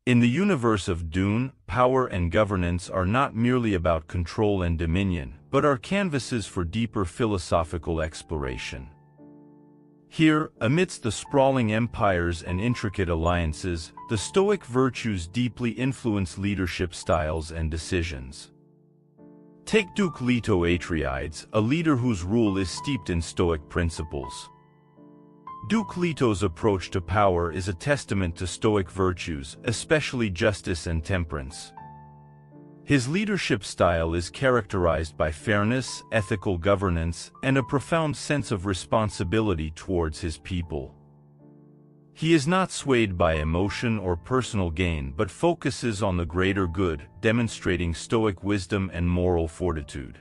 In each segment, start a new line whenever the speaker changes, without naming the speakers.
In the universe of DUNE, power and governance are not merely about control and dominion, but are canvases for deeper philosophical exploration. Here, amidst the sprawling empires and intricate alliances, the Stoic virtues deeply influence leadership styles and decisions. Take Duke Leto Atreides, a leader whose rule is steeped in Stoic principles. Duke Leto's approach to power is a testament to Stoic virtues, especially justice and temperance. His leadership style is characterized by fairness, ethical governance, and a profound sense of responsibility towards his people. He is not swayed by emotion or personal gain but focuses on the greater good, demonstrating Stoic wisdom and moral fortitude.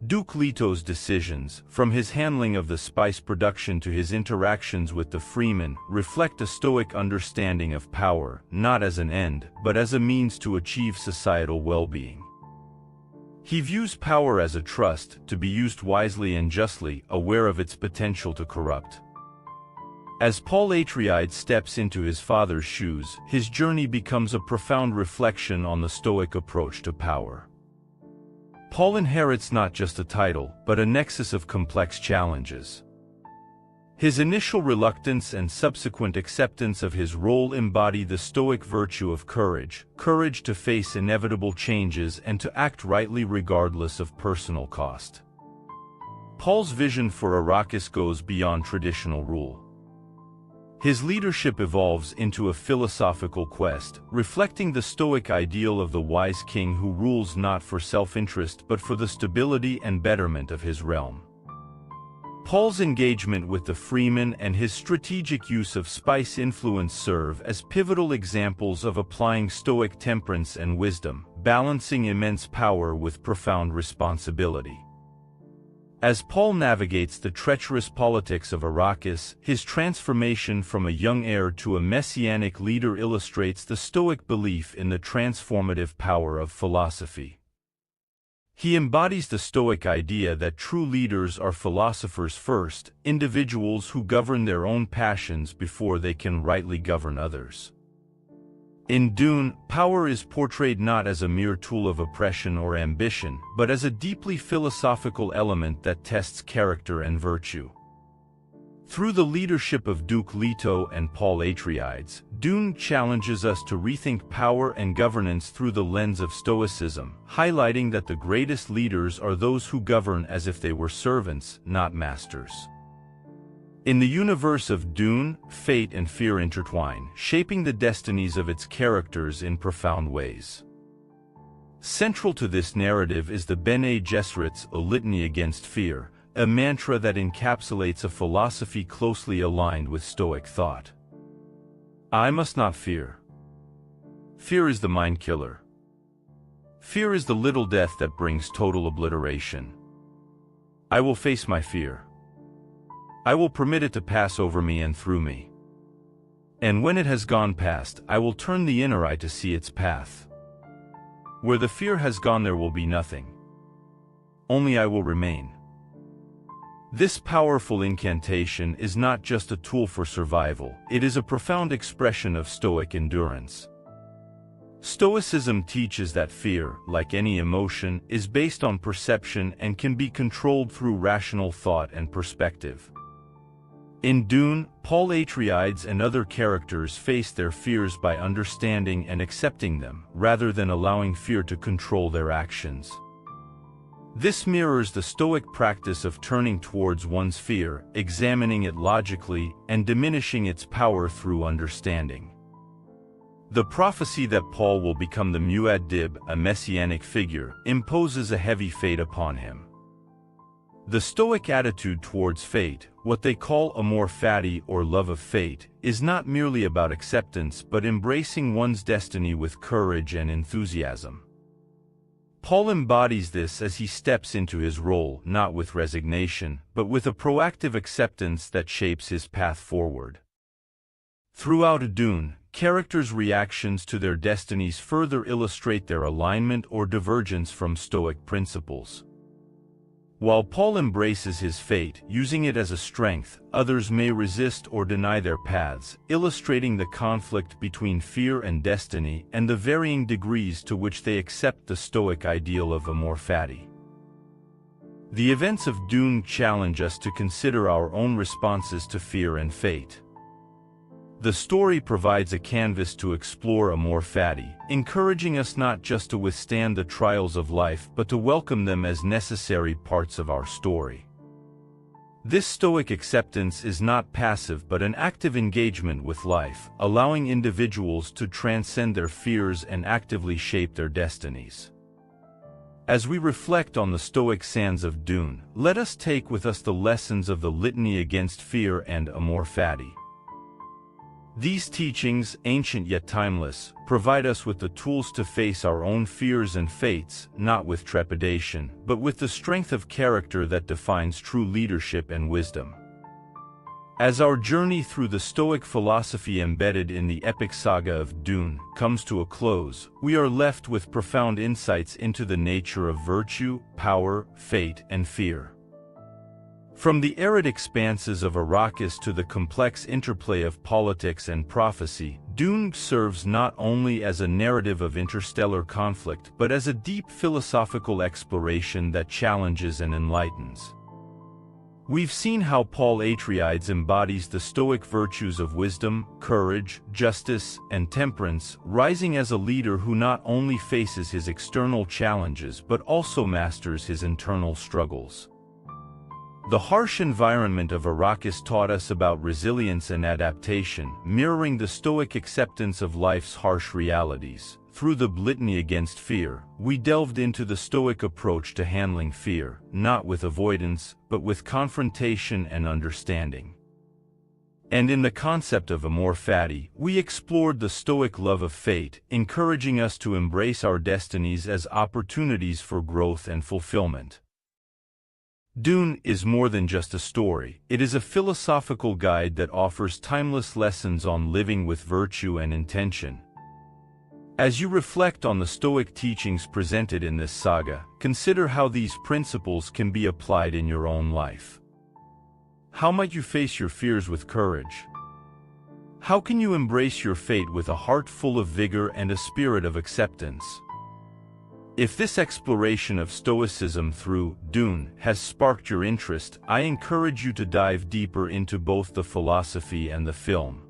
Duke Leto's decisions, from his handling of the spice production to his interactions with the freemen, reflect a Stoic understanding of power, not as an end, but as a means to achieve societal well-being. He views power as a trust, to be used wisely and justly, aware of its potential to corrupt. As Paul Atreides steps into his father's shoes, his journey becomes a profound reflection on the Stoic approach to power. Paul inherits not just a title, but a nexus of complex challenges. His initial reluctance and subsequent acceptance of his role embody the Stoic virtue of courage, courage to face inevitable changes and to act rightly regardless of personal cost. Paul's vision for Arrakis goes beyond traditional rule. His leadership evolves into a philosophical quest, reflecting the Stoic ideal of the wise king who rules not for self-interest but for the stability and betterment of his realm. Paul's engagement with the freemen and his strategic use of spice influence serve as pivotal examples of applying Stoic temperance and wisdom, balancing immense power with profound responsibility. As Paul navigates the treacherous politics of Arrakis, his transformation from a young heir to a messianic leader illustrates the Stoic belief in the transformative power of philosophy. He embodies the Stoic idea that true leaders are philosophers first, individuals who govern their own passions before they can rightly govern others. In DUNE, power is portrayed not as a mere tool of oppression or ambition, but as a deeply philosophical element that tests character and virtue. Through the leadership of Duke Leto and Paul Atreides, DUNE challenges us to rethink power and governance through the lens of Stoicism, highlighting that the greatest leaders are those who govern as if they were servants, not masters. In the universe of DUNE, fate and fear intertwine, shaping the destinies of its characters in profound ways. Central to this narrative is the Bene Gesserit's A Litany Against Fear, a mantra that encapsulates a philosophy closely aligned with Stoic thought. I must not fear. Fear is the mind killer. Fear is the little death that brings total obliteration. I will face my fear. I will permit it to pass over me and through me. And when it has gone past, I will turn the inner eye to see its path. Where the fear has gone there will be nothing. Only I will remain. This powerful incantation is not just a tool for survival, it is a profound expression of Stoic endurance. Stoicism teaches that fear, like any emotion, is based on perception and can be controlled through rational thought and perspective. In DUNE, Paul Atreides and other characters face their fears by understanding and accepting them, rather than allowing fear to control their actions. This mirrors the Stoic practice of turning towards one's fear, examining it logically, and diminishing its power through understanding. The prophecy that Paul will become the Muad'Dib, a messianic figure, imposes a heavy fate upon him. The Stoic attitude towards fate, what they call amor fati or love of fate, is not merely about acceptance but embracing one's destiny with courage and enthusiasm. Paul embodies this as he steps into his role, not with resignation, but with a proactive acceptance that shapes his path forward. Throughout DUNE, characters' reactions to their destinies further illustrate their alignment or divergence from Stoic principles. While Paul embraces his fate, using it as a strength, others may resist or deny their paths, illustrating the conflict between fear and destiny and the varying degrees to which they accept the Stoic ideal of amor fati. The events of DUNE challenge us to consider our own responses to fear and fate. The story provides a canvas to explore amor fati, encouraging us not just to withstand the trials of life but to welcome them as necessary parts of our story. This Stoic acceptance is not passive but an active engagement with life, allowing individuals to transcend their fears and actively shape their destinies. As we reflect on the Stoic sands of DUNE, let us take with us the lessons of the litany against fear and amor fati. These teachings, ancient yet timeless, provide us with the tools to face our own fears and fates, not with trepidation, but with the strength of character that defines true leadership and wisdom. As our journey through the Stoic philosophy embedded in the epic saga of DUNE comes to a close, we are left with profound insights into the nature of virtue, power, fate, and fear. From the arid expanses of Arrakis to the complex interplay of politics and prophecy, DUNE serves not only as a narrative of interstellar conflict but as a deep philosophical exploration that challenges and enlightens. We've seen how Paul Atreides embodies the Stoic virtues of wisdom, courage, justice, and temperance, rising as a leader who not only faces his external challenges but also masters his internal struggles. The harsh environment of Arrakis taught us about resilience and adaptation, mirroring the Stoic acceptance of life's harsh realities. Through the litany against fear, we delved into the Stoic approach to handling fear, not with avoidance, but with confrontation and understanding. And in the concept of amor fati, we explored the Stoic love of fate, encouraging us to embrace our destinies as opportunities for growth and fulfillment. DUNE is more than just a story. It is a philosophical guide that offers timeless lessons on living with virtue and intention. As you reflect on the Stoic teachings presented in this saga, consider how these principles can be applied in your own life. How might you face your fears with courage? How can you embrace your fate with a heart full of vigor and a spirit of acceptance? If this exploration of Stoicism through DUNE has sparked your interest, I encourage you to dive deeper into both the philosophy and the film.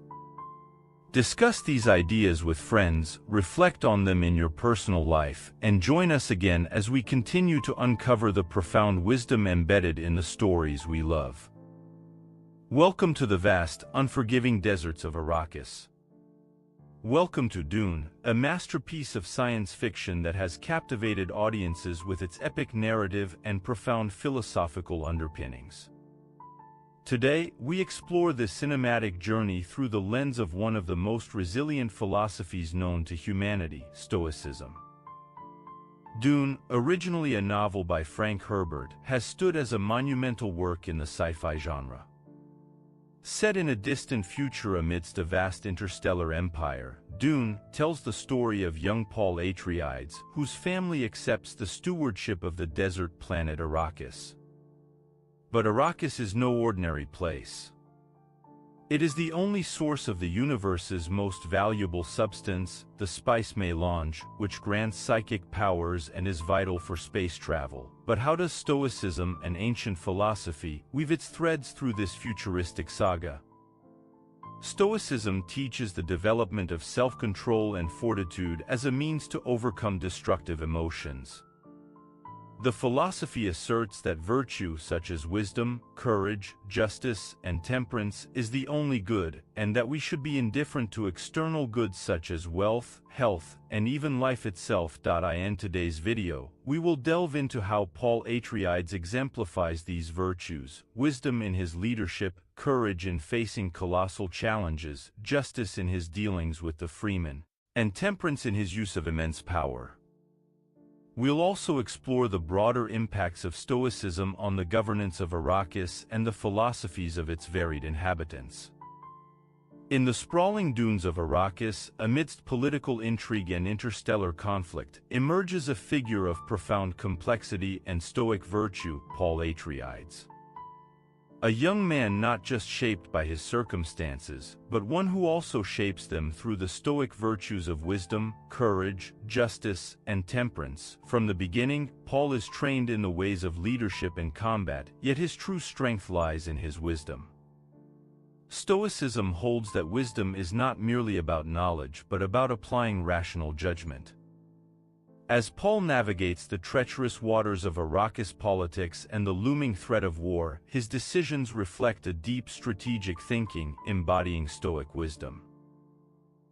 Discuss these ideas with friends, reflect on them in your personal life, and join us again as we continue to uncover the profound wisdom embedded in the stories we love. Welcome to the vast, unforgiving deserts of Arrakis. Welcome to DUNE, a masterpiece of science fiction that has captivated audiences with its epic narrative and profound philosophical underpinnings. Today, we explore this cinematic journey through the lens of one of the most resilient philosophies known to humanity, Stoicism. DUNE, originally a novel by Frank Herbert, has stood as a monumental work in the sci-fi genre. Set in a distant future amidst a vast interstellar empire, DUNE tells the story of young Paul Atreides, whose family accepts the stewardship of the desert planet Arrakis. But Arrakis is no ordinary place. It is the only source of the universe's most valuable substance, the spice melange, which grants psychic powers and is vital for space travel. But how does Stoicism, an ancient philosophy, weave its threads through this futuristic saga? Stoicism teaches the development of self-control and fortitude as a means to overcome destructive emotions. The philosophy asserts that virtue such as wisdom, courage, justice, and temperance is the only good, and that we should be indifferent to external goods such as wealth, health, and even life itself. In today's video, we will delve into how Paul Atreides exemplifies these virtues: wisdom in his leadership, courage in facing colossal challenges, justice in his dealings with the freemen, and temperance in his use of immense power. We'll also explore the broader impacts of Stoicism on the governance of Arrakis and the philosophies of its varied inhabitants. In the sprawling dunes of Arrakis, amidst political intrigue and interstellar conflict, emerges a figure of profound complexity and stoic virtue, Paul Atreides. A young man not just shaped by his circumstances, but one who also shapes them through the stoic virtues of wisdom, courage, justice, and temperance. From the beginning, Paul is trained in the ways of leadership and combat, yet his true strength lies in his wisdom. Stoicism holds that wisdom is not merely about knowledge but about applying rational judgment. As Paul navigates the treacherous waters of Arrakis politics and the looming threat of war, his decisions reflect a deep strategic thinking embodying Stoic wisdom.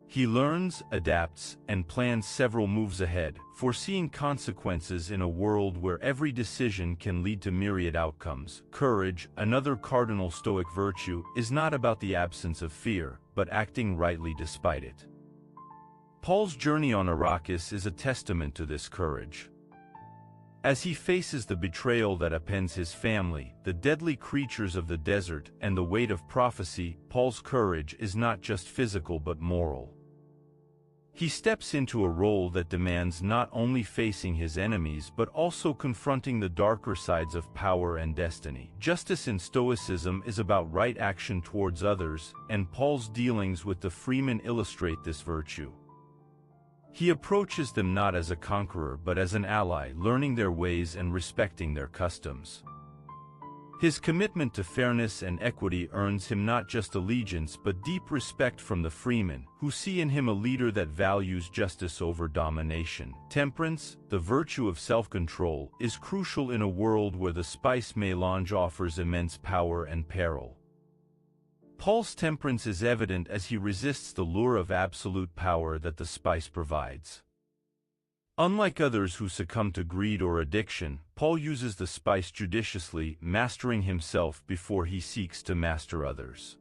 He learns, adapts, and plans several moves ahead, foreseeing consequences in a world where every decision can lead to myriad outcomes. Courage, another cardinal Stoic virtue, is not about the absence of fear, but acting rightly despite it. Paul's journey on Arrakis is a testament to this courage. As he faces the betrayal that appends his family, the deadly creatures of the desert, and the weight of prophecy, Paul's courage is not just physical but moral. He steps into a role that demands not only facing his enemies but also confronting the darker sides of power and destiny. Justice in Stoicism is about right action towards others, and Paul's dealings with the freemen illustrate this virtue. He approaches them not as a conqueror but as an ally, learning their ways and respecting their customs. His commitment to fairness and equity earns him not just allegiance but deep respect from the freemen, who see in him a leader that values justice over domination. Temperance, the virtue of self-control, is crucial in a world where the spice melange offers immense power and peril. Paul's temperance is evident as he resists the lure of absolute power that the spice provides. Unlike others who succumb to greed or addiction, Paul uses the spice judiciously, mastering himself before he seeks to master others.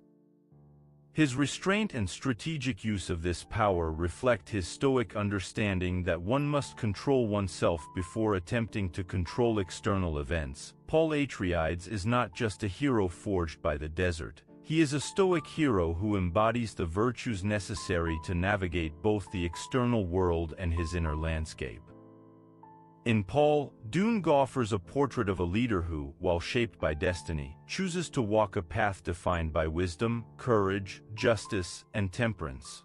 His restraint and strategic use of this power reflect his Stoic understanding that one must control oneself before attempting to control external events. Paul Atreides is not just a hero forged by the desert. He is a Stoic hero who embodies the virtues necessary to navigate both the external world and his inner landscape. In Paul, DUNE offers a portrait of a leader who, while shaped by destiny, chooses to walk a path defined by wisdom, courage, justice, and temperance.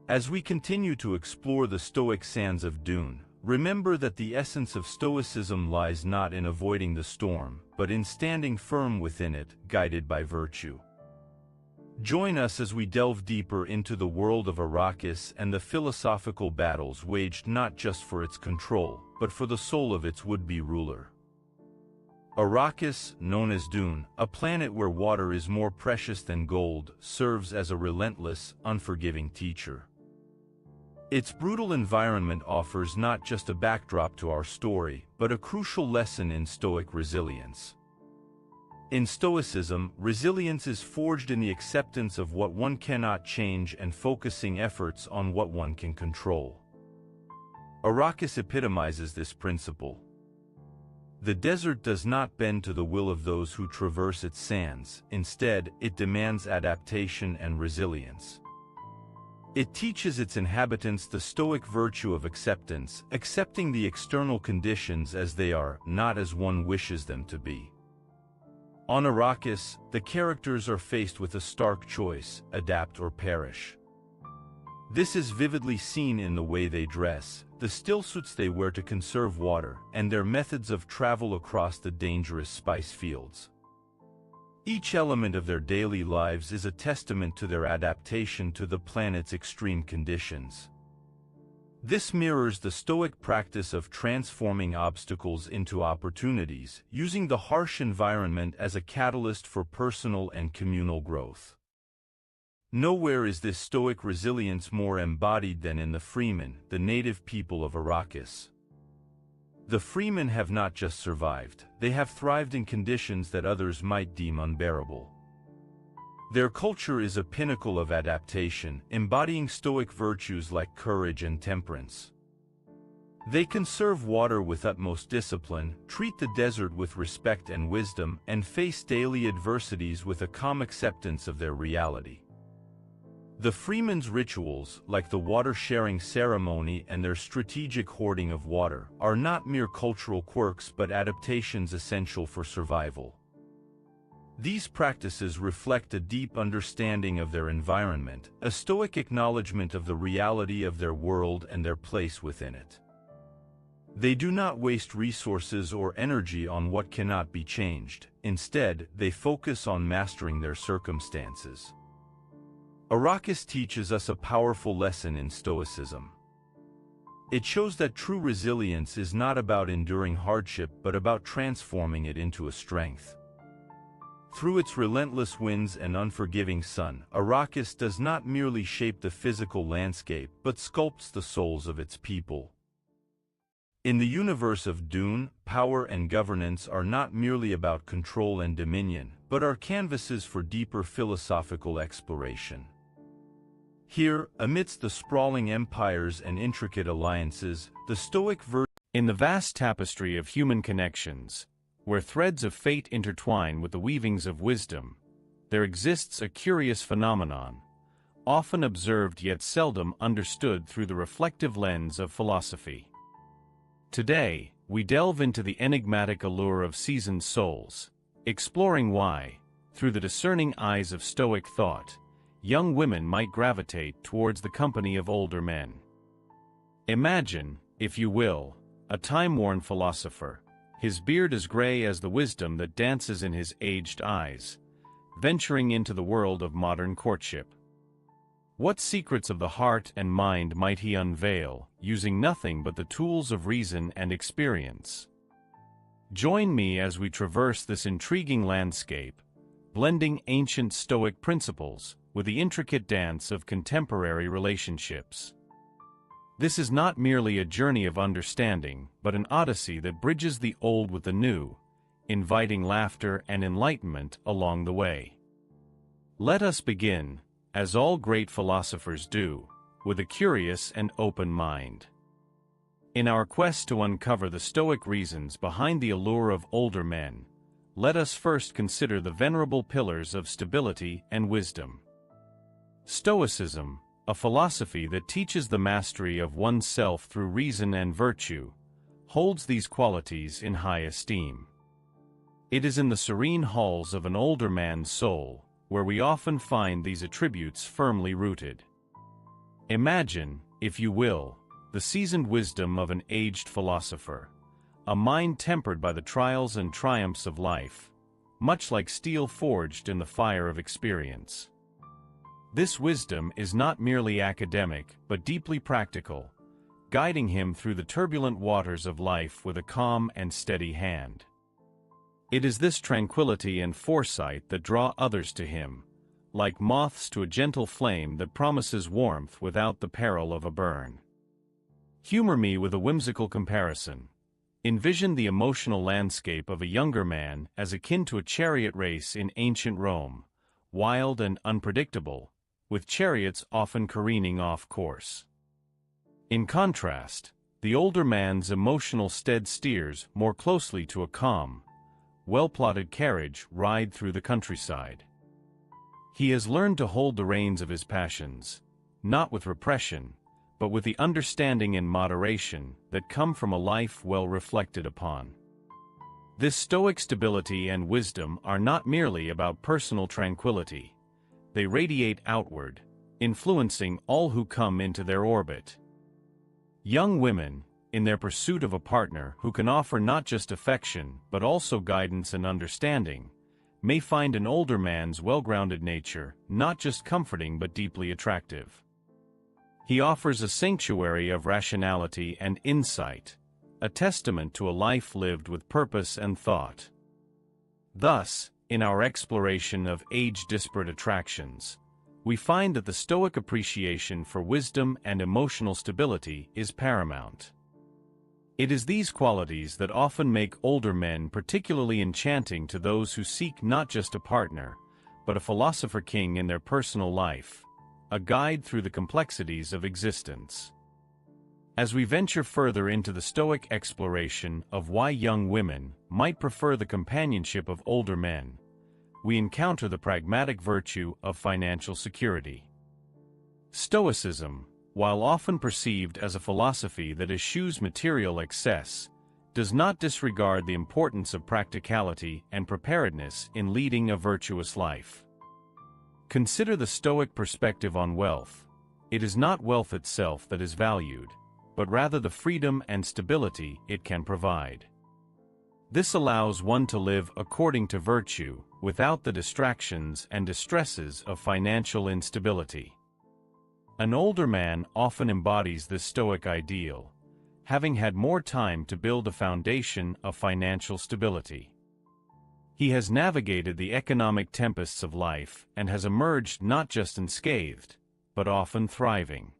As we continue to explore the Stoic sands of DUNE, remember that the essence of Stoicism lies not in avoiding the storm, but in standing firm within it, guided by virtue. Join us as we delve deeper into the world of Arrakis and the philosophical battles waged not just for its control, but for the soul of its would-be ruler. Arrakis, known as DUNE, a planet where water is more precious than gold, serves as a relentless, unforgiving teacher. Its brutal environment offers not just a backdrop to our story, but a crucial lesson in Stoic resilience. In Stoicism, resilience is forged in the acceptance of what one cannot change and focusing efforts on what one can control. Arrakis epitomizes this principle. The desert does not bend to the will of those who traverse its sands, instead, it demands adaptation and resilience. It teaches its inhabitants the Stoic virtue of acceptance, accepting the external conditions as they are, not as one wishes them to be. On Arrakis, the characters are faced with a stark choice: adapt or perish. This is vividly seen in the way they dress, the stillsuits they wear to conserve water, and their methods of travel across the dangerous spice fields. Each element of their daily lives is a testament to their adaptation to the planet's extreme conditions. This mirrors the Stoic practice of transforming obstacles into opportunities, using the harsh environment as a catalyst for personal and communal growth. Nowhere is this Stoic resilience more embodied than in the freemen, the native people of Arrakis. The freemen have not just survived, they have thrived in conditions that others might deem unbearable. Their culture is a pinnacle of adaptation, embodying Stoic virtues like courage and temperance. They conserve water with utmost discipline, treat the desert with respect and wisdom, and face daily adversities with a calm acceptance of their reality. The freemen's rituals, like the water-sharing ceremony and their strategic hoarding of water, are not mere cultural quirks but adaptations essential for survival. These practices reflect a deep understanding of their environment, a Stoic acknowledgement of the reality of their world and their place within it. They do not waste resources or energy on what cannot be changed. Instead, they focus on mastering their circumstances. Arrakis teaches us a powerful lesson in Stoicism. It shows that true resilience is not about enduring hardship but about transforming it into a strength. Through its relentless winds and unforgiving sun, Arrakis does not merely shape the physical landscape but sculpts the souls of its people. In the universe of DUNE, power and governance are not merely about control and dominion, but are canvases for deeper philosophical exploration. Here, amidst the sprawling empires and intricate alliances, the Stoic virtue
in the vast tapestry of human connections, where threads of fate intertwine with the weavings of wisdom, there exists a curious phenomenon, often observed yet seldom understood through the reflective lens of philosophy. Today, we delve into the enigmatic allure of seasoned souls, exploring why, through the discerning eyes of Stoic thought, young women might gravitate towards the company of older men. Imagine, if you will, a time-worn philosopher, his beard as gray as the wisdom that dances in his aged eyes, venturing into the world of modern courtship. What secrets of the heart and mind might he unveil, using nothing but the tools of reason and experience? Join me as we traverse this intriguing landscape, blending ancient Stoic principles with the intricate dance of contemporary relationships. This is not merely a journey of understanding, but an odyssey that bridges the old with the new, inviting laughter and enlightenment along the way. Let us begin, as all great philosophers do, with a curious and open mind. In our quest to uncover the Stoic reasons behind the allure of older men, let us first consider the venerable pillars of stability and wisdom. Stoicism, a philosophy that teaches the mastery of oneself through reason and virtue, holds these qualities in high esteem. It is in the serene halls of an older man's soul, where we often find these attributes firmly rooted. Imagine, if you will, the seasoned wisdom of an aged philosopher, a mind tempered by the trials and triumphs of life, much like steel forged in the fire of experience. This wisdom is not merely academic but deeply practical, guiding him through the turbulent waters of life with a calm and steady hand. It is this tranquility and foresight that draw others to him, like moths to a gentle flame that promises warmth without the peril of a burn. Humor me with a whimsical comparison. Envision the emotional landscape of a younger man as akin to a chariot race in ancient Rome, wild and unpredictable, with chariots often careening off course. In contrast, the older man's emotional stead steers more closely to a calm, well-plotted carriage ride through the countryside. He has learned to hold the reins of his passions, not with repression, but with the understanding and moderation that come from a life well reflected upon. This Stoic stability and wisdom are not merely about personal tranquility. They radiate outward, influencing all who come into their orbit. Young women, in their pursuit of a partner who can offer not just affection but also guidance and understanding, may find an older man's well-grounded nature not just comforting but deeply attractive. He offers a sanctuary of rationality and insight, a testament to a life lived with purpose and thought. Thus, in our exploration of age-disparate attractions, we find that the Stoic appreciation for wisdom and emotional stability is paramount. It is these qualities that often make older men particularly enchanting to those who seek not just a partner, but a philosopher king in their personal life, a guide through the complexities of existence. As we venture further into the Stoic exploration of why young women might prefer the companionship of older men, we encounter the pragmatic virtue of financial security. Stoicism, while often perceived as a philosophy that eschews material excess, does not disregard the importance of practicality and preparedness in leading a virtuous life. Consider the Stoic perspective on wealth. It is not wealth itself that is valued, but rather the freedom and stability it can provide. This allows one to live according to virtue, without the distractions and distresses of financial instability. An older man often embodies this Stoic ideal, having had more time to build a foundation of financial stability. He has navigated the economic tempests of life and has emerged not just unscathed, but often thriving.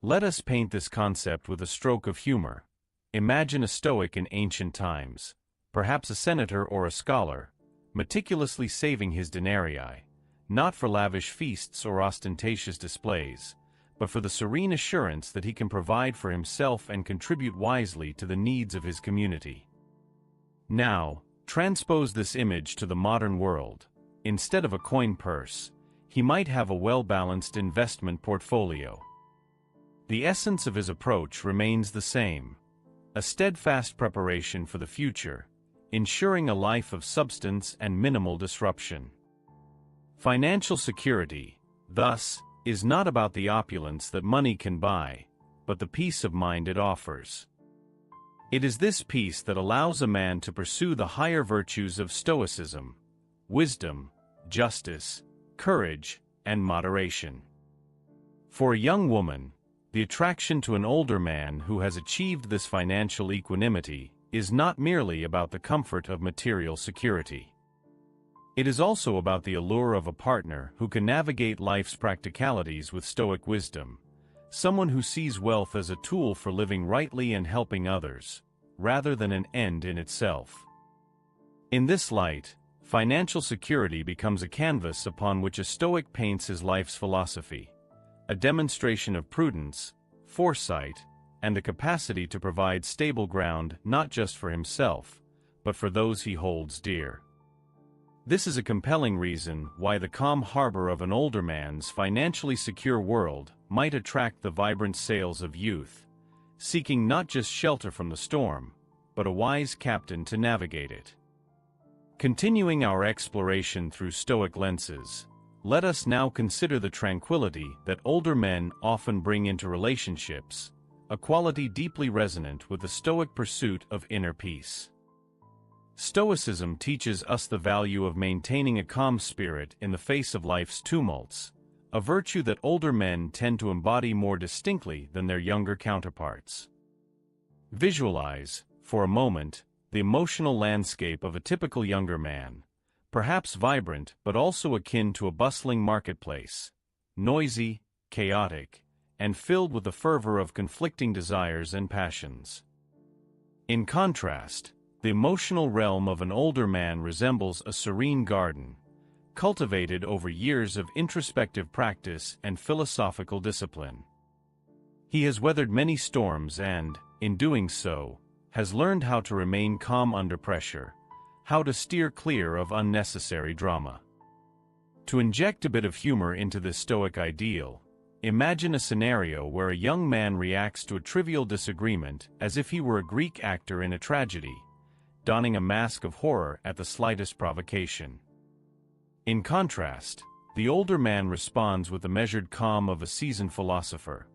Let us paint this concept with a stroke of humor. Imagine a Stoic in ancient times, perhaps a senator or a scholar, meticulously saving his denarii, not for lavish feasts or ostentatious displays, but for the serene assurance that he can provide for himself and contribute wisely to the needs of his community. Now, transpose this image to the modern world. Instead of a coin purse, he might have a well-balanced investment portfolio. The essence of his approach remains the same: a steadfast preparation for the future, ensuring a life of substance and minimal disruption. Financial security, thus, is not about the opulence that money can buy, but the peace of mind it offers. It is this peace that allows a man to pursue the higher virtues of Stoicism: wisdom, justice, courage, and moderation. For a young woman, the attraction to an older man who has achieved this financial equanimity is not merely about the comfort of material security. It is also about the allure of a partner who can navigate life's practicalities with Stoic wisdom, someone who sees wealth as a tool for living rightly and helping others, rather than an end in itself. In this light, financial security becomes a canvas upon which a Stoic paints his life's philosophy, a demonstration of prudence, foresight, and the capacity to provide stable ground not just for himself, but for those he holds dear. This is a compelling reason why the calm harbor of an older man's financially secure world might attract the vibrant sails of youth, seeking not just shelter from the storm, but a wise captain to navigate it. Continuing our exploration through Stoic lenses, let us now consider the tranquility that older men often bring into relationships, a quality deeply resonant with the Stoic pursuit of inner peace. Stoicism teaches us the value of maintaining a calm spirit in the face of life's tumults, a virtue that older men tend to embody more distinctly than their younger counterparts. Visualize, for a moment, the emotional landscape of a typical younger man, perhaps vibrant but also akin to a bustling marketplace, noisy, chaotic, and filled with the fervor of conflicting desires and passions. In contrast, the emotional realm of an older man resembles a serene garden, cultivated over years of introspective practice and philosophical discipline. He has weathered many storms and, in doing so, has learned how to remain calm under pressure, how to steer clear of unnecessary drama. To inject a bit of humor into this Stoic ideal, imagine a scenario where a young man reacts to a trivial disagreement as if he were a Greek actor in a tragedy, donning a mask of horror at the slightest provocation. In contrast, the older man responds with the measured calm of a seasoned philosopher,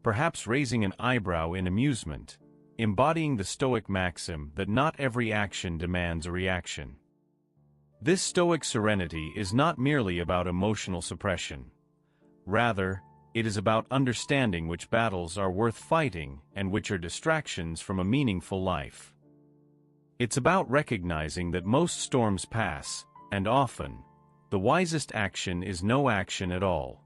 perhaps raising an eyebrow in amusement, embodying the Stoic maxim that not every action demands a reaction. This Stoic serenity is not merely about emotional suppression. Rather, it is about understanding which battles are worth fighting and which are distractions from a meaningful life. It's about recognizing that most storms pass, and often, the wisest action is no action at all.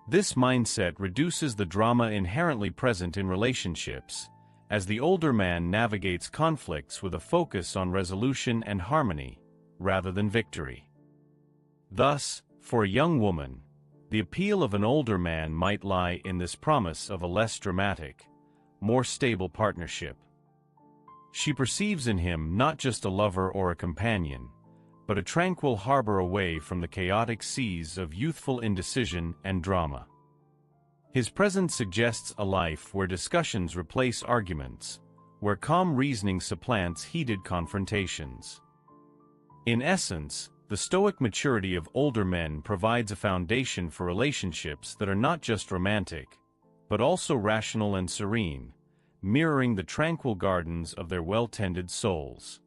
This mindset reduces the drama inherently present in relationships, as the older man navigates conflicts with a focus on resolution and harmony, rather than victory. Thus, for a young woman, the appeal of an older man might lie in this promise of a less dramatic, more stable partnership. She perceives in him not just a lover or a companion, but a tranquil harbor away from the chaotic seas of youthful indecision and drama. His presence suggests a life where discussions replace arguments, where calm reasoning supplants heated confrontations. In essence, the Stoic maturity of older men provides a foundation for relationships that are not just romantic, but also rational and serene, mirroring the tranquil gardens of their well-tended souls.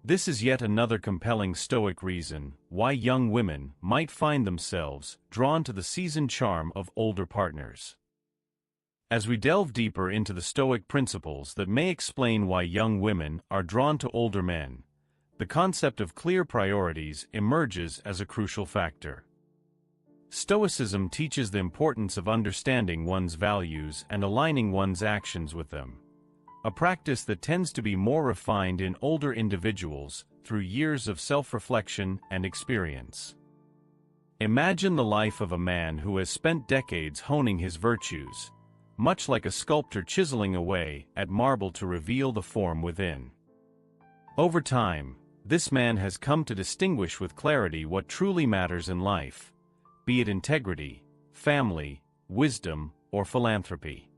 This is yet another compelling Stoic reason why young women might find themselves drawn to the seasoned charm of older partners. As we delve deeper into the Stoic principles that may explain why young women are drawn to older men, the concept of clear priorities emerges as a crucial factor. Stoicism teaches the importance of understanding one's values and aligning one's actions with them, a practice that tends to be more refined in older individuals through years of self-reflection and experience. Imagine the life of a man who has spent decades honing his virtues, much like a sculptor chiseling away at marble to reveal the form within. Over time, this man has come to distinguish with clarity what truly matters in life, be it integrity, family, wisdom, or philanthropy.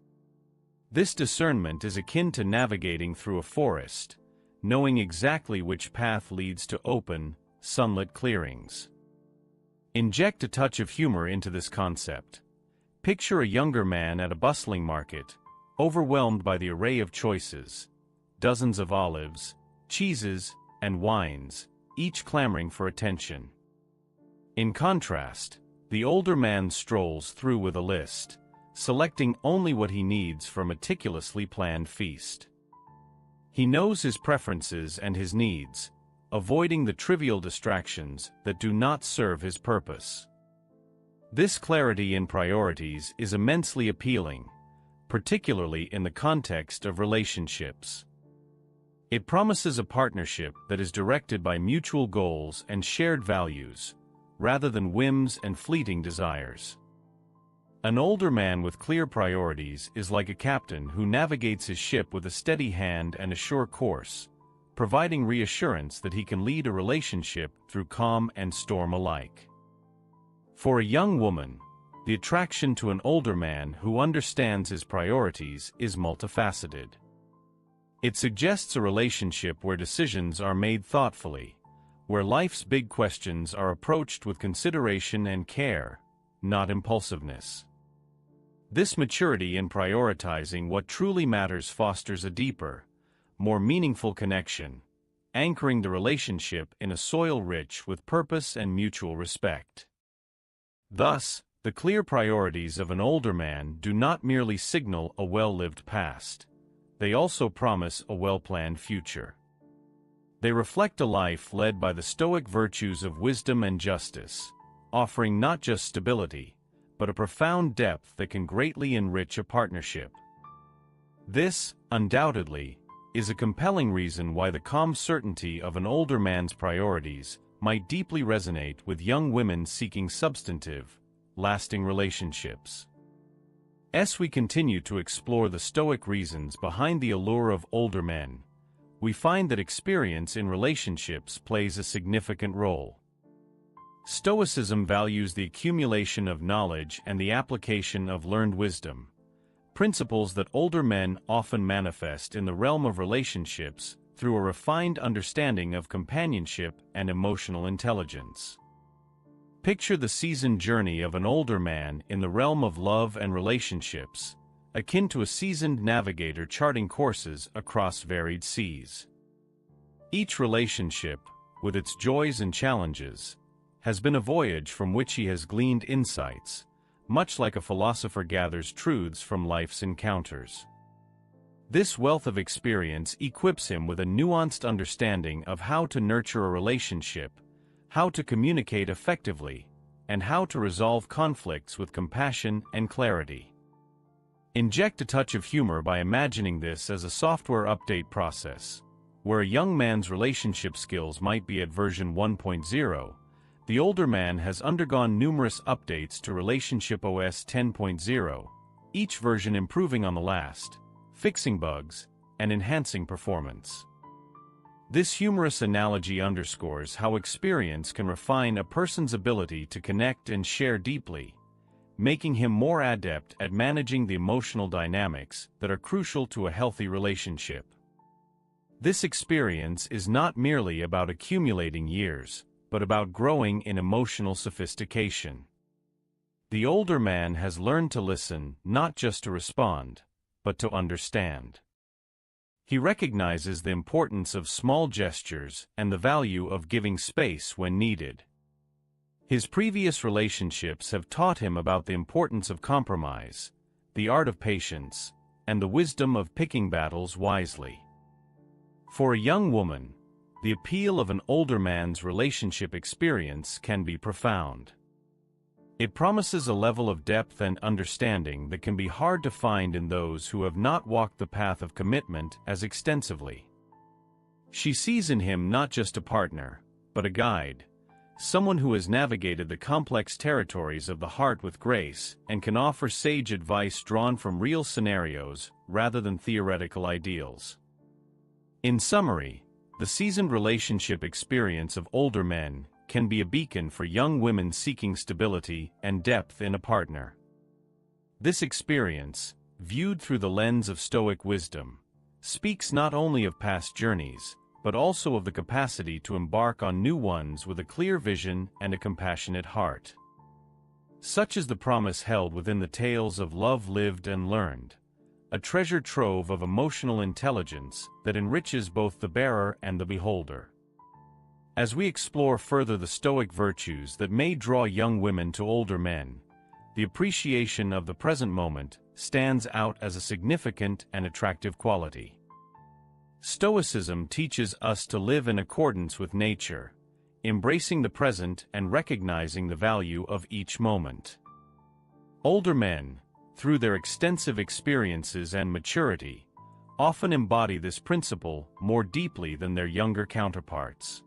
This discernment is akin to navigating through a forest, knowing exactly which path leads to open, sunlit clearings. Inject a touch of humor into this concept. Picture a younger man at a bustling market, overwhelmed by the array of choices, dozens of olives, cheeses, and wines, each clamoring for attention. In contrast, the older man strolls through with a list, selecting only what he needs for a meticulously planned feast. He knows his preferences and his needs, avoiding the trivial distractions that do not serve his purpose. This clarity in priorities is immensely appealing, particularly in the context of relationships. It promises a partnership that is directed by mutual goals and shared values, rather than whims and fleeting desires. An older man with clear priorities is like a captain who navigates his ship with a steady hand and a sure course, providing reassurance that he can lead a relationship through calm and storm alike. For a young woman, the attraction to an older man who understands his priorities is multifaceted. It suggests a relationship where decisions are made thoughtfully, where life's big questions are approached with consideration and care, not impulsiveness. This maturity in prioritizing what truly matters fosters a deeper, more meaningful connection, anchoring the relationship in a soil rich with purpose and mutual respect. Thus, the clear priorities of an older man do not merely signal a well-lived past. They also promise a well-planned future. They reflect a life led by the Stoic virtues of wisdom and justice, offering not just stability, but a profound depth that can greatly enrich a partnership. This, undoubtedly, is a compelling reason why the calm certainty of an older man's priorities might deeply resonate with young women seeking substantive, lasting relationships. As we continue to explore the Stoic reasons behind the allure of older men, we find that experience in relationships plays a significant role. Stoicism values the accumulation of knowledge and the application of learned wisdom, principles that older men often manifest in the realm of relationships through a refined understanding of companionship and emotional intelligence. Picture the seasoned journey of an older man in the realm of love and relationships, akin to a seasoned navigator charting courses across varied seas. Each relationship, with its joys and challenges, has been a voyage from which he has gleaned insights, much like a philosopher gathers truths from life's encounters. This wealth of experience equips him with a nuanced understanding of how to nurture a relationship, how to communicate effectively, and how to resolve conflicts with compassion and clarity. Inject a touch of humor by imagining this as a software update process, where a young man's relationship skills might be at version 1.0, the older man has undergone numerous updates to Relationship OS 10.0, each version improving on the last, fixing bugs, and enhancing performance. This humorous analogy underscores how experience can refine a person's ability to connect and share deeply, making him more adept at managing the emotional dynamics that are crucial to a healthy relationship. This experience is not merely about accumulating years, but about growing in emotional sophistication. The older man has learned to listen not just to respond, but to understand. He recognizes the importance of small gestures and the value of giving space when needed. His previous relationships have taught him about the importance of compromise, the art of patience, and the wisdom of picking battles wisely. For a young woman, the appeal of an older man's relationship experience can be profound. It promises a level of depth and understanding that can be hard to find in those who have not walked the path of commitment as extensively. She sees in him not just a partner, but a guide, someone who has navigated the complex territories of the heart with grace and can offer sage advice drawn from real scenarios rather than theoretical ideals. In summary, the seasoned relationship experience of older men can be a beacon for young women seeking stability and depth in a partner. This experience, viewed through the lens of Stoic wisdom, speaks not only of past journeys, but also of the capacity to embark on new ones with a clear vision and a compassionate heart. Such is the promise held within the tales of love lived and learned, a treasure trove of emotional intelligence that enriches both the bearer and the beholder. As we explore further the Stoic virtues that may draw young women to older men, the appreciation of the present moment stands out as a significant and attractive quality. Stoicism teaches us to live in accordance with nature, embracing the present and recognizing the value of each moment. Older men, through their extensive experiences and maturity, often embody this principle more deeply than their younger counterparts.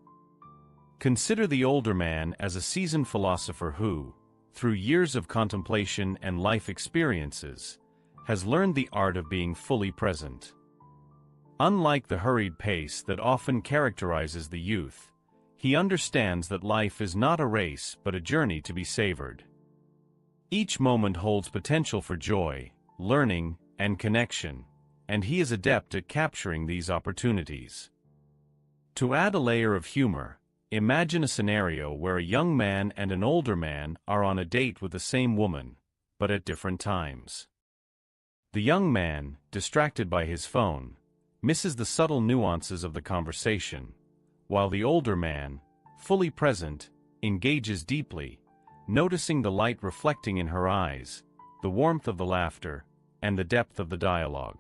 Consider the older man as a seasoned philosopher who, through years of contemplation and life experiences, has learned the art of being fully present. Unlike the hurried pace that often characterizes the youth, he understands that life is not a race but a journey to be savored. Each moment holds potential for joy, learning, and connection, and he is adept at capturing these opportunities. To add a layer of humor, imagine a scenario where a young man and an older man are on a date with the same woman, but at different times. The young man, distracted by his phone, misses the subtle nuances of the conversation, while the older man, fully present, engages deeply, noticing the light reflecting in her eyes, the warmth of the laughter, and the depth of the dialogue.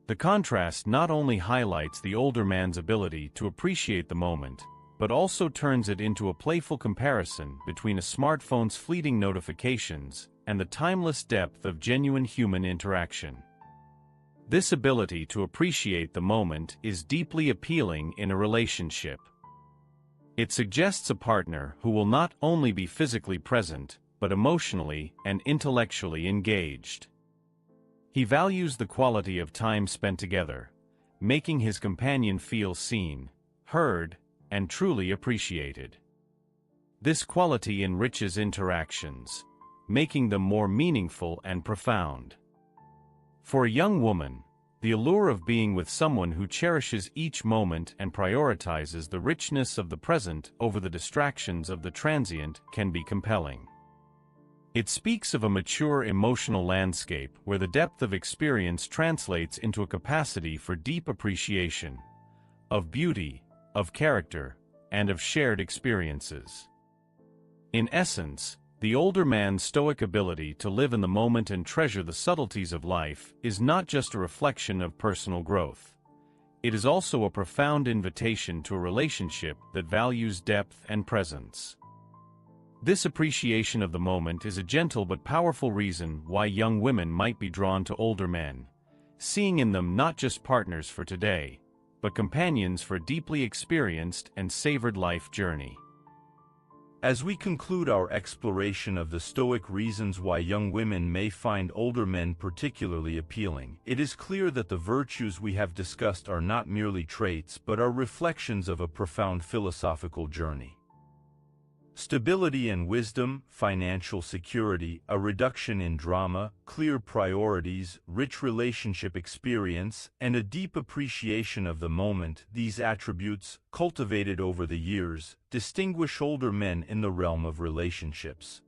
The contrast not only highlights the older man's ability to appreciate the moment, but also turns it into a playful comparison between a smartphone's fleeting notifications and the timeless depth of genuine human interaction. This ability to appreciate the moment is deeply appealing in a relationship. It suggests a partner who will not only be physically present, but emotionally and intellectually engaged. He values the quality of time spent together, making his companion feel seen, heard, and truly appreciated. This quality enriches interactions, making them more meaningful and profound. For a young woman, the allure of being with someone who cherishes each moment and prioritizes the richness of the present over the distractions of the transient can be compelling. It speaks of a mature emotional landscape where the depth of experience translates into a capacity for deep appreciation of beauty, of character, and of shared experiences. In essence, the older man's stoic ability to live in the moment and treasure the subtleties of life is not just a reflection of personal growth. It is also a profound invitation to a relationship that values depth and presence. This appreciation of the moment is a gentle but powerful reason why young women might be drawn to older men, seeing in them not just partners for today, but companions for a deeply experienced and savored life journey.
As we conclude our exploration of the Stoic reasons why young women may find older men particularly appealing, it is clear that the virtues we have discussed are not merely traits but are reflections of a profound philosophical journey. Stability and wisdom, financial security, a reduction in drama, clear priorities, rich relationship experience, and a deep appreciation of the moment. These attributes, cultivated over the years, distinguish older men in the realm of relationships.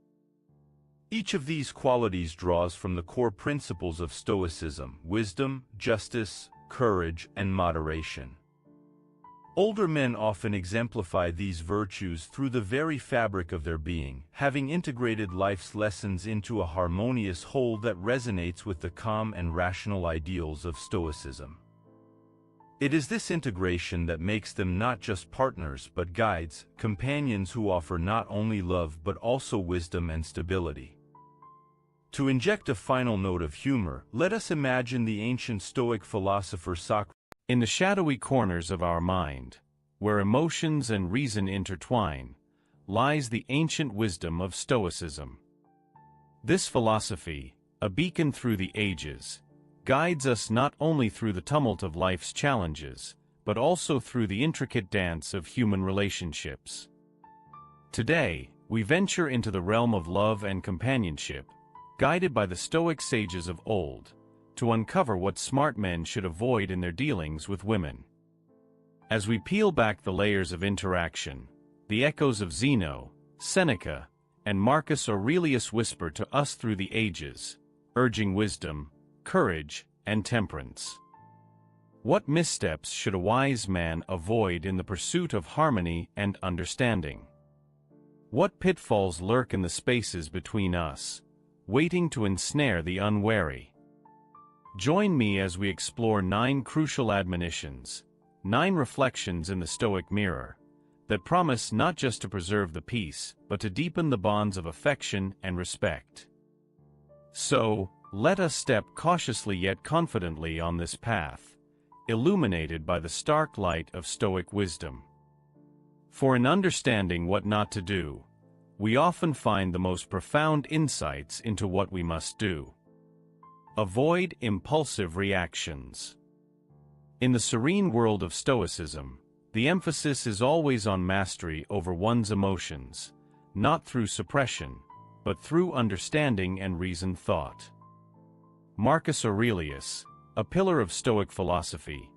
Each of these qualities draws from the core principles of Stoicism: wisdom, justice, courage, and moderation. Older men often exemplify these virtues through the very fabric of their being, having integrated life's lessons into a harmonious whole that resonates with the calm and rational ideals of Stoicism. It is this integration that makes them not just partners but guides, companions who offer not only love but also wisdom and stability. To inject a final note of humor, let us imagine the ancient Stoic philosopher Socrates.
In the shadowy corners of our mind, where emotions and reason intertwine, lies the ancient wisdom of Stoicism. This philosophy, a beacon through the ages, guides us not only through the tumult of life's challenges, but also through the intricate dance of human relationships. Today, we venture into the realm of love and companionship, guided by the Stoic sages of old, to uncover what smart men should avoid in their dealings with women. As we peel back the layers of interaction, the echoes of Zeno, Seneca, and Marcus Aurelius whisper to us through the ages, urging wisdom, courage, and temperance. What missteps should a wise man avoid in the pursuit of harmony and understanding? What pitfalls lurk in the spaces between us, waiting to ensnare the unwary? Join me as we explore 9 crucial admonitions, 9 reflections in the Stoic mirror, that promise not just to preserve the peace, but to deepen the bonds of affection and respect. So, let us step cautiously yet confidently on this path, illuminated by the stark light of Stoic wisdom. For in understanding what not to do, we often find the most profound insights into what we must do. Avoid impulsive reactions. In the serene world of Stoicism, the emphasis is always on mastery over one's emotions, not through suppression, but through understanding and reasoned thought. Marcus Aurelius, a pillar of Stoic philosophy,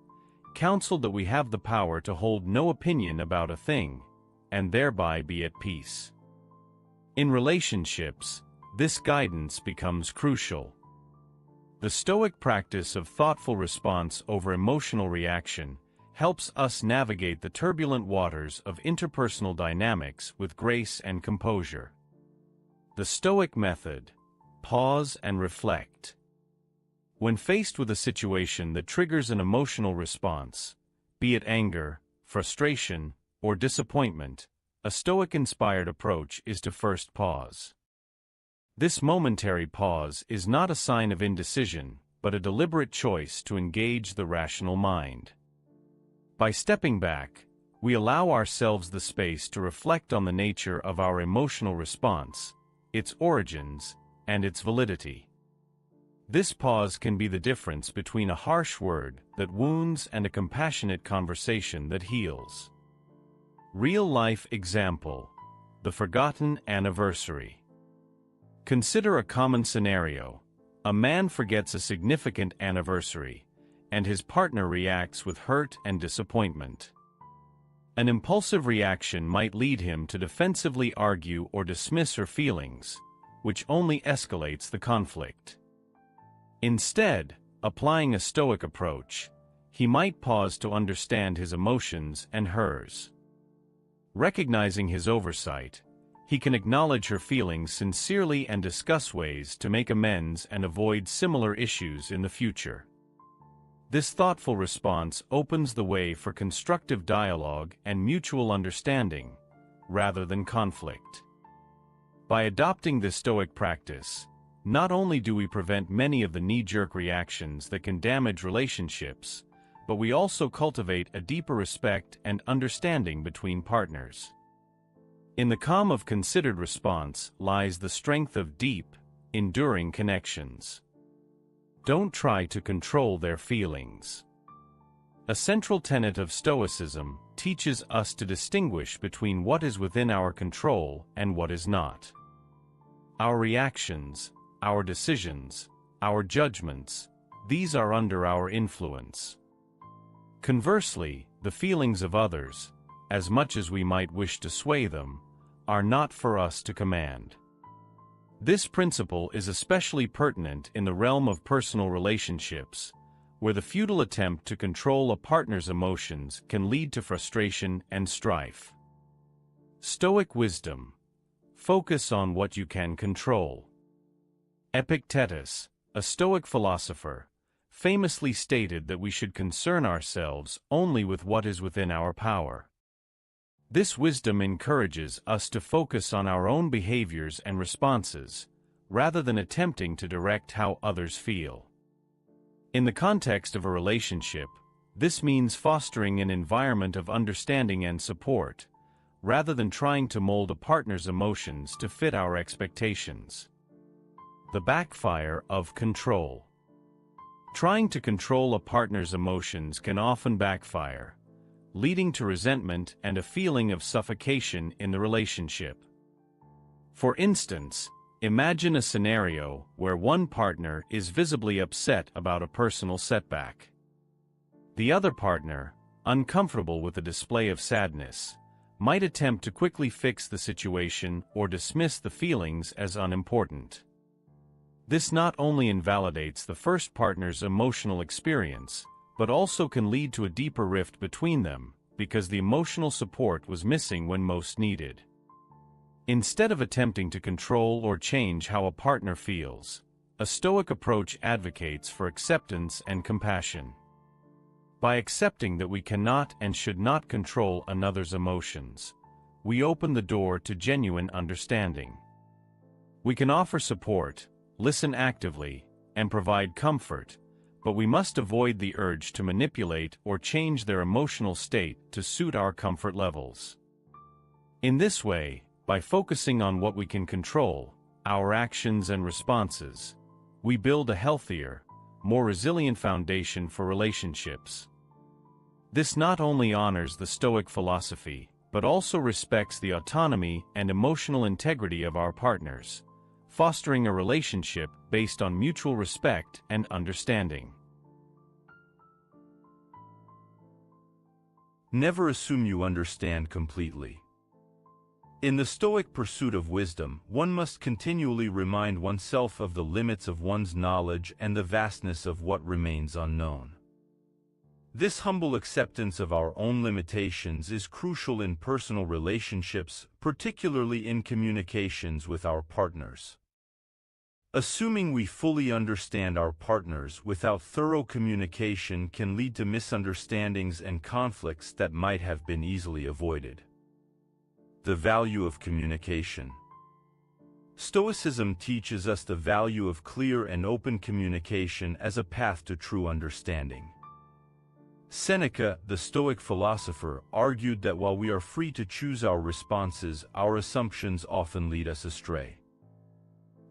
counseled that we have the power to hold no opinion about a thing, and thereby be at peace. In relationships, this guidance becomes crucial. The Stoic practice of thoughtful response over emotional reaction helps us navigate the turbulent waters of interpersonal dynamics with grace and composure. The Stoic method: pause and reflect. When faced with a situation that triggers an emotional response, be it anger, frustration, or disappointment, a Stoic-inspired approach is to first pause. This momentary pause is not a sign of indecision, but a deliberate choice to engage the rational mind. By stepping back, we allow ourselves the space to reflect on the nature of our emotional response, its origins, and its validity. This pause can be the difference between a harsh word that wounds and a compassionate conversation that heals. Real-life example: the forgotten anniversary. Consider a common scenario. A man forgets a significant anniversary, and his partner reacts with hurt and disappointment. An impulsive reaction might lead him to defensively argue or dismiss her feelings, which only escalates the conflict. Instead, applying a Stoic approach, he might pause to understand his emotions and hers. Recognizing his oversight, he can acknowledge her feelings sincerely and discuss ways to make amends and avoid similar issues in the future. This thoughtful response opens the way for constructive dialogue and mutual understanding, rather than conflict. By adopting this Stoic practice, not only do we prevent many of the knee-jerk reactions that can damage relationships, but we also cultivate a deeper respect and understanding between partners. In the calm of considered response lies the strength of deep, enduring connections. Don't try to control their feelings. A central tenet of Stoicism teaches us to distinguish between what is within our control and what is not. Our reactions, our decisions, our judgments, these are under our influence. Conversely, the feelings of others, as much as we might wish to sway them, are not for us to command. This principle is especially pertinent in the realm of personal relationships, where the futile attempt to control a partner's emotions can lead to frustration and strife. Stoic wisdom: focus on what you can control. Epictetus, a Stoic philosopher, famously stated that we should concern ourselves only with what is within our power. This wisdom encourages us to focus on our own behaviors and responses, rather than attempting to direct how others feel. In the context of a relationship, this means fostering an environment of understanding and support, rather than trying to mold a partner's emotions to fit our expectations. The backfire of control. Trying to control a partner's emotions can often backfire, leading to resentment and a feeling of suffocation in the relationship. For instance, imagine a scenario where one partner is visibly upset about a personal setback. The other partner, uncomfortable with the display of sadness, might attempt to quickly fix the situation or dismiss the feelings as unimportant. This not only invalidates the first partner's emotional experience, but also can lead to a deeper rift between them, because the emotional support was missing when most needed. Instead of attempting to control or change how a partner feels, a Stoic approach advocates for acceptance and compassion. By accepting that we cannot and should not control another's emotions, we open the door to genuine understanding. We can offer support, listen actively, and provide comfort, but we must avoid the urge to manipulate or change their emotional state to suit our comfort levels. In this way, by focusing on what we can control, our actions and responses, we build a healthier, more resilient foundation for relationships. This not only honors the Stoic philosophy, but also respects the autonomy and emotional integrity of our partners, fostering a relationship based on mutual respect and understanding.
Never assume you understand completely. In the Stoic pursuit of wisdom, one must continually remind oneself of the limits of one's knowledge and the vastness of what remains unknown. This humble acceptance of our own limitations is crucial in personal relationships, particularly in communications with our partners. Assuming we fully understand our partners without thorough communication can lead to misunderstandings and conflicts that might have been easily avoided. The value of communication. Stoicism teaches us the value of clear and open communication as a path to true understanding. Seneca, the Stoic philosopher, argued that while we are free to choose our responses, our assumptions often lead us astray.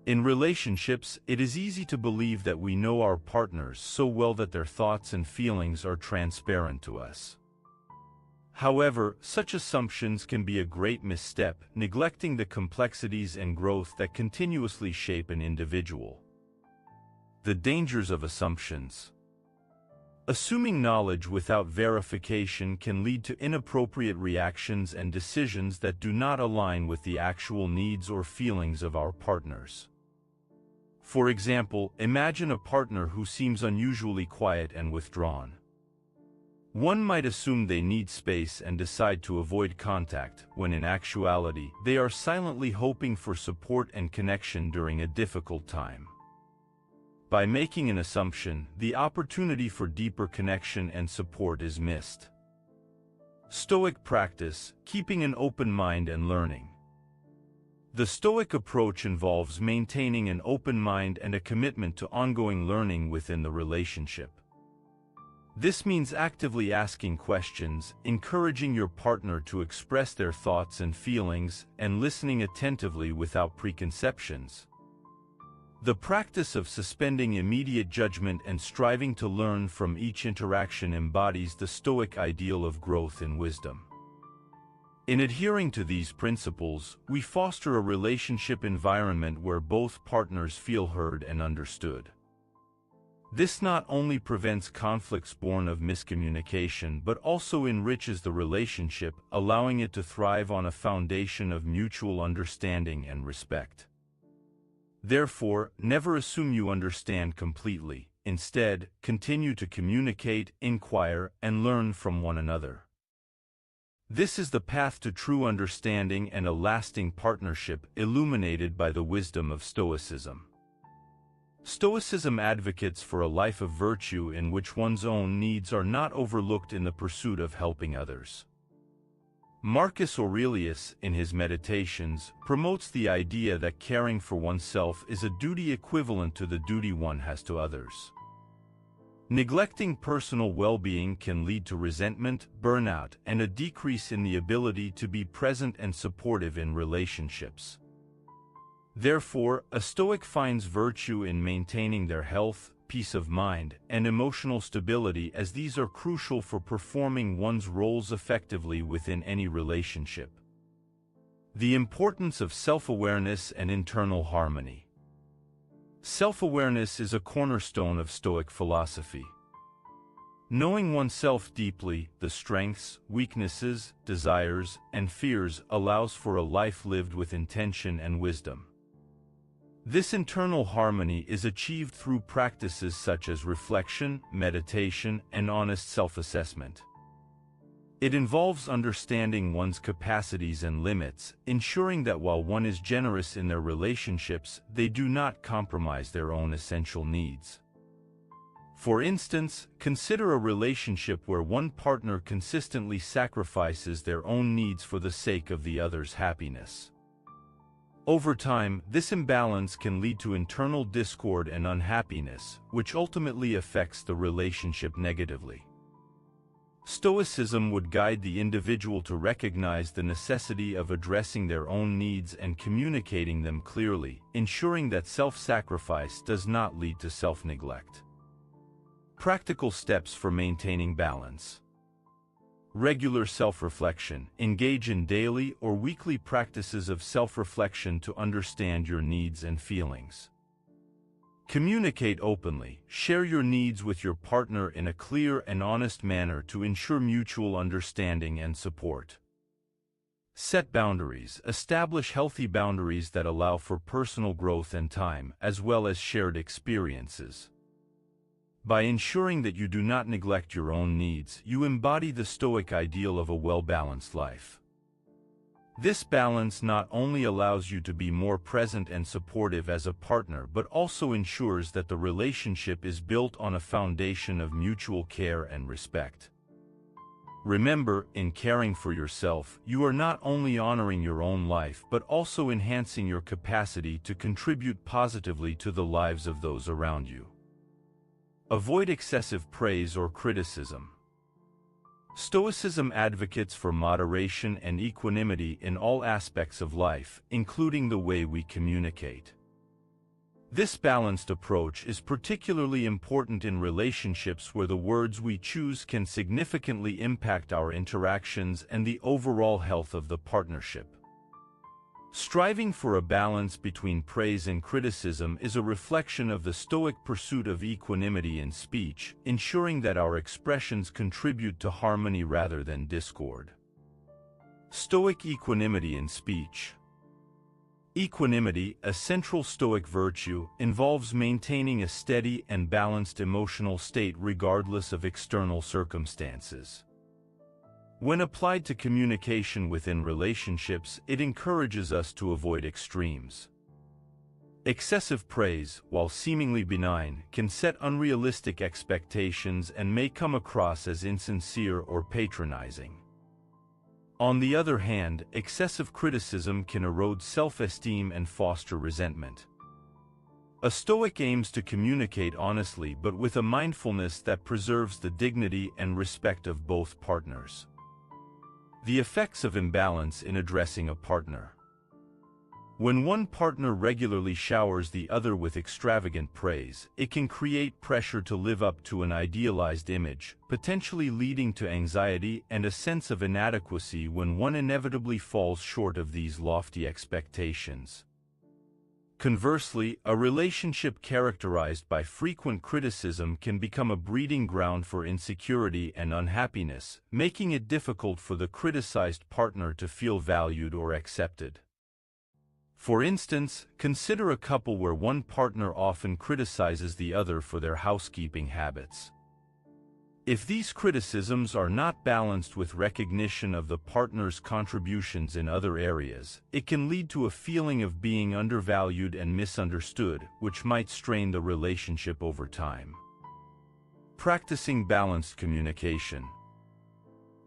In relationships, it is easy to believe that we know our partners so well that their thoughts and feelings are transparent to us. However, such assumptions can be a great misstep, neglecting the complexities and growth that continuously shape an individual. The dangers of assumptions. Assuming knowledge without verification can lead to inappropriate reactions and decisions that do not align with the actual needs or feelings of our partners. For example, imagine a partner who seems unusually quiet and withdrawn. One might assume they need space and decide to avoid contact, when in actuality, they are silently hoping for support and connection during a difficult time. By making an assumption, the opportunity for deeper connection and support is missed. Stoic practice: keeping an open mind and learning. The Stoic approach involves maintaining an open mind and a commitment to ongoing learning within the relationship. This means actively asking questions, encouraging your partner to express their thoughts and feelings, and listening attentively without preconceptions. The practice of suspending immediate judgment and striving to learn from each interaction embodies the Stoic ideal of growth in wisdom. In adhering to these principles, we foster a relationship environment where both partners feel heard and understood. This not only prevents conflicts born of miscommunication but also enriches the relationship, allowing it to thrive on a foundation of mutual understanding and respect. Therefore, never assume you understand completely. Instead, continue to communicate, inquire, and learn from one another. This is the path to true understanding and a lasting partnership illuminated by the wisdom of Stoicism. Stoicism advocates for a life of virtue in which one's own needs are not overlooked in the pursuit of helping others. Marcus Aurelius, in his Meditations, promotes the idea that caring for oneself is a duty equivalent to the duty one has to others. Neglecting personal well-being can lead to resentment, burnout, and a decrease in the ability to be present and supportive in relationships. Therefore, a Stoic finds virtue in maintaining their health, peace of mind, and emotional stability, as these are crucial for performing one's roles effectively within any relationship. The importance of self-awareness and internal harmony. Self-awareness is a cornerstone of Stoic philosophy. Knowing oneself deeply, the strengths, weaknesses, desires, and fears, allows for a life lived with intention and wisdom. This internal harmony is achieved through practices such as reflection, meditation, and honest self-assessment. It involves understanding one's capacities and limits, ensuring that while one is generous in their relationships, they do not compromise their own essential needs. For instance, consider a relationship where one partner consistently sacrifices their own needs for the sake of the other's happiness. Over time, this imbalance can lead to internal discord and unhappiness, which ultimately affects the relationship negatively. Stoicism would guide the individual to recognize the necessity of addressing their own needs and communicating them clearly, ensuring that self-sacrifice does not lead to self-neglect. Practical steps for maintaining balance. Regular self-reflection. Engage in daily or weekly practices of self-reflection to understand your needs and feelings. Communicate openly. Share your needs with your partner in a clear and honest manner to ensure mutual understanding and support. Set boundaries. Establish healthy boundaries that allow for personal growth and time, as well as shared experiences. By ensuring that you do not neglect your own needs, you embody the Stoic ideal of a well-balanced life. This balance not only allows you to be more present and supportive as a partner but also ensures that the relationship is built on a foundation of mutual care and respect. Remember, in caring for yourself, you are not only honoring your own life but also enhancing your capacity to contribute positively to the lives of those around you. Avoid excessive praise or criticism. Stoicism advocates for moderation and equanimity in all aspects of life, including the way we communicate. This balanced approach is particularly important in relationships where the words we choose can significantly impact our interactions and the overall health of the partnership. Striving for a balance between praise and criticism is a reflection of the Stoic pursuit of equanimity in speech, ensuring that our expressions contribute to harmony rather than discord. Stoic equanimity in speech. Equanimity, a central Stoic virtue, involves maintaining a steady and balanced emotional state regardless of external circumstances. When applied to communication within relationships, it encourages us to avoid extremes. Excessive praise, while seemingly benign, can set unrealistic expectations and may come across as insincere or patronizing. On the other hand, excessive criticism can erode self-esteem and foster resentment. A Stoic aims to communicate honestly but with a mindfulness that preserves the dignity and respect of both partners. The effects of imbalance in addressing a partner. When one partner regularly showers the other with extravagant praise, it can create pressure to live up to an idealized image, potentially leading to anxiety and a sense of inadequacy when one inevitably falls short of these lofty expectations. Conversely, a relationship characterized by frequent criticism can become a breeding ground for insecurity and unhappiness, making it difficult for the criticized partner to feel valued or accepted. For instance, consider a couple where one partner often criticizes the other for their housekeeping habits. If these criticisms are not balanced with recognition of the partner's contributions in other areas, it can lead to a feeling of being undervalued and misunderstood, which might strain the relationship over time. Practicing balanced communication.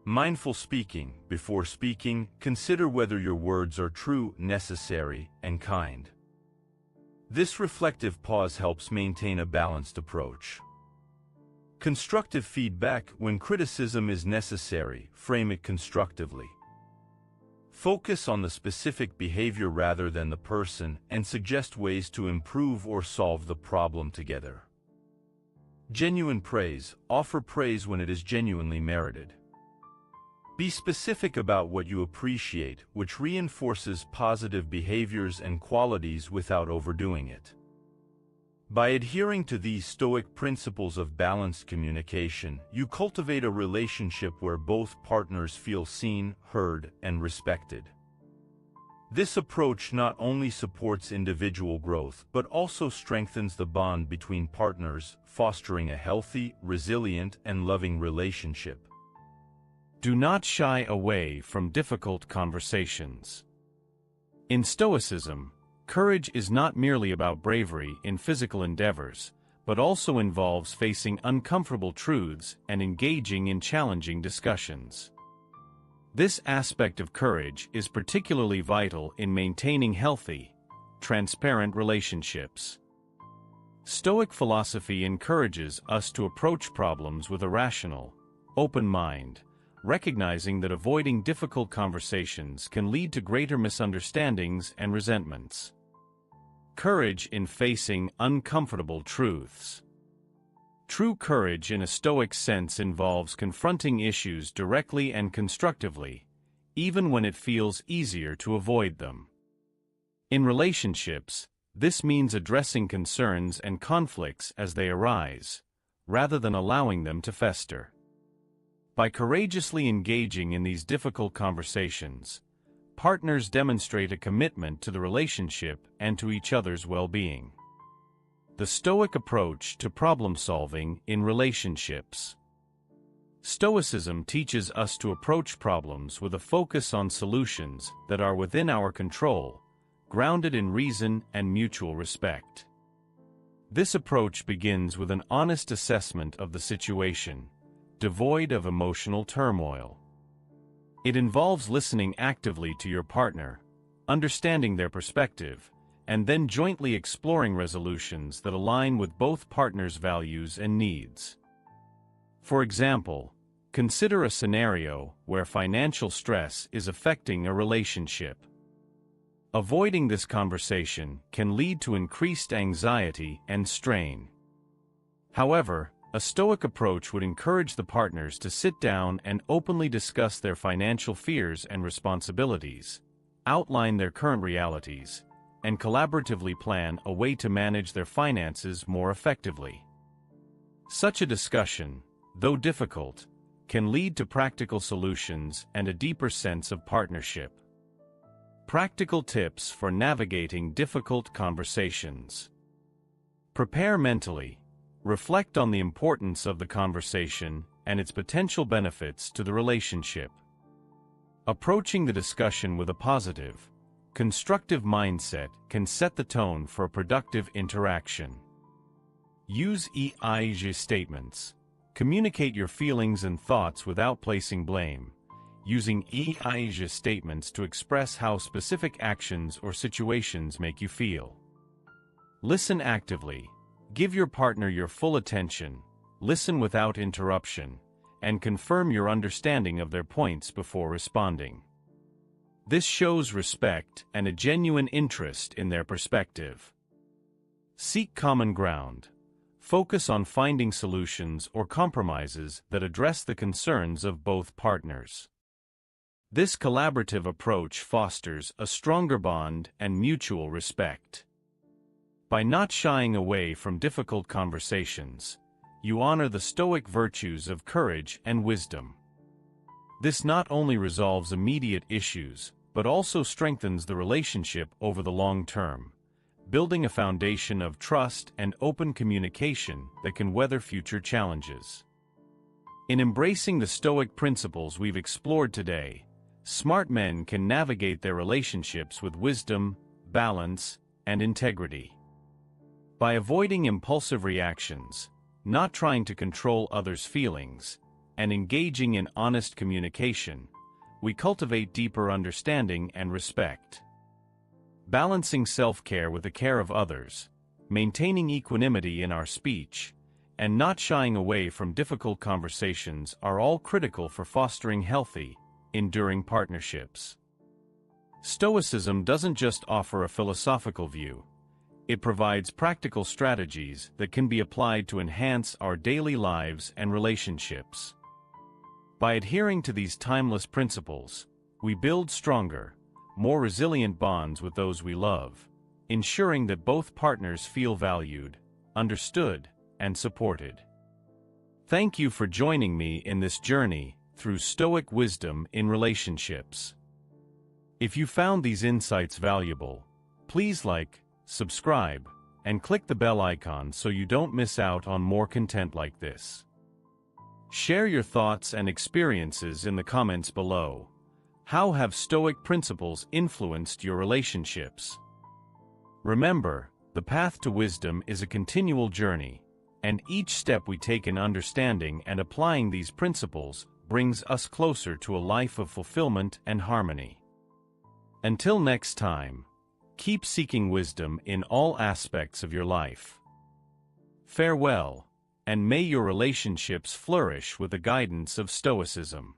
Mindful speaking. Before speaking, consider whether your words are true, necessary, and kind. This reflective pause helps maintain a balanced approach. Constructive feedback. When criticism is necessary, frame it constructively. Focus on the specific behavior rather than the person, and suggest ways to improve or solve the problem together. Genuine praise. Offer praise when it is genuinely merited. Be specific about what you appreciate, which reinforces positive behaviors and qualities without overdoing it. By adhering to these Stoic principles of balanced communication, you cultivate a relationship where both partners feel seen, heard, and respected. This approach not only supports individual growth but also strengthens the bond between partners, fostering a healthy, resilient, and loving relationship.
Do not shy away from difficult conversations. In Stoicism, courage is not merely about bravery in physical endeavors, but also involves facing uncomfortable truths and engaging in challenging discussions. This aspect of courage is particularly vital in maintaining healthy, transparent relationships. Stoic philosophy encourages us to approach problems with a rational, open mind, recognizing that avoiding difficult conversations can lead to greater misunderstandings and resentments. Courage in facing uncomfortable truths. True courage in a Stoic sense involves confronting issues directly and constructively, even when it feels easier to avoid them. In relationships, this means addressing concerns and conflicts as they arise, rather than allowing them to fester. By courageously engaging in these difficult conversations, partners demonstrate a commitment to the relationship and to each other's well-being. The Stoic approach to problem-solving in relationships. Stoicism teaches us to approach problems with a focus on solutions that are within our control, grounded in reason and mutual respect. This approach begins with an honest assessment of the situation, devoid of emotional turmoil. It involves listening actively to your partner, understanding their perspective, and then jointly exploring resolutions that align with both partners' values and needs. For example, consider a scenario where financial stress is affecting a relationship. Avoiding this conversation can lead to increased anxiety and strain. However, a Stoic approach would encourage the partners to sit down and openly discuss their financial fears and responsibilities, outline their current realities, and collaboratively plan a way to manage their finances more effectively. Such a discussion, though difficult, can lead to practical solutions and a deeper sense of partnership. Practical tips for navigating difficult conversations. Prepare mentally. Reflect on the importance of the conversation and its potential benefits to the relationship. Approaching the discussion with a positive, constructive mindset can set the tone for a productive interaction. Use I statements. Communicate your feelings and thoughts without placing blame, using I statements to express how specific actions or situations make you feel. Listen actively. Give your partner your full attention, listen without interruption, and confirm your understanding of their points before responding. This shows respect and a genuine interest in their perspective. Seek common ground. Focus on finding solutions or compromises that address the concerns of both partners. This collaborative approach fosters a stronger bond and mutual respect. By not shying away from difficult conversations, you honor the Stoic virtues of courage and wisdom. This not only resolves immediate issues, but also strengthens the relationship over the long term, building a foundation of trust and open communication that can weather future challenges. In embracing the Stoic principles we've explored today, smart men can navigate their relationships with wisdom, balance, and integrity. By avoiding impulsive reactions, not trying to control others' feelings, and engaging in honest communication, we cultivate deeper understanding and respect. Balancing self-care with the care of others, maintaining equanimity in our speech, and not shying away from difficult conversations are all critical for fostering healthy, enduring partnerships. Stoicism doesn't just offer a philosophical view. It provides practical strategies that can be applied to enhance our daily lives and relationships. By adhering to these timeless principles, we build stronger, more resilient bonds with those we love, ensuring that both partners feel valued, understood, and supported. Thank you for joining me in this journey through Stoic wisdom in relationships. If you found these insights valuable, please like, subscribe, and click the bell icon so you don't miss out on more content like this. Share your thoughts and experiences in the comments below. How have Stoic principles influenced your relationships? Remember, the path to wisdom is a continual journey, and each step we take in understanding and applying these principles brings us closer to a life of fulfillment and harmony. Until next time, keep seeking wisdom in all aspects of your life. Farewell, and may your relationships flourish with the guidance of Stoicism.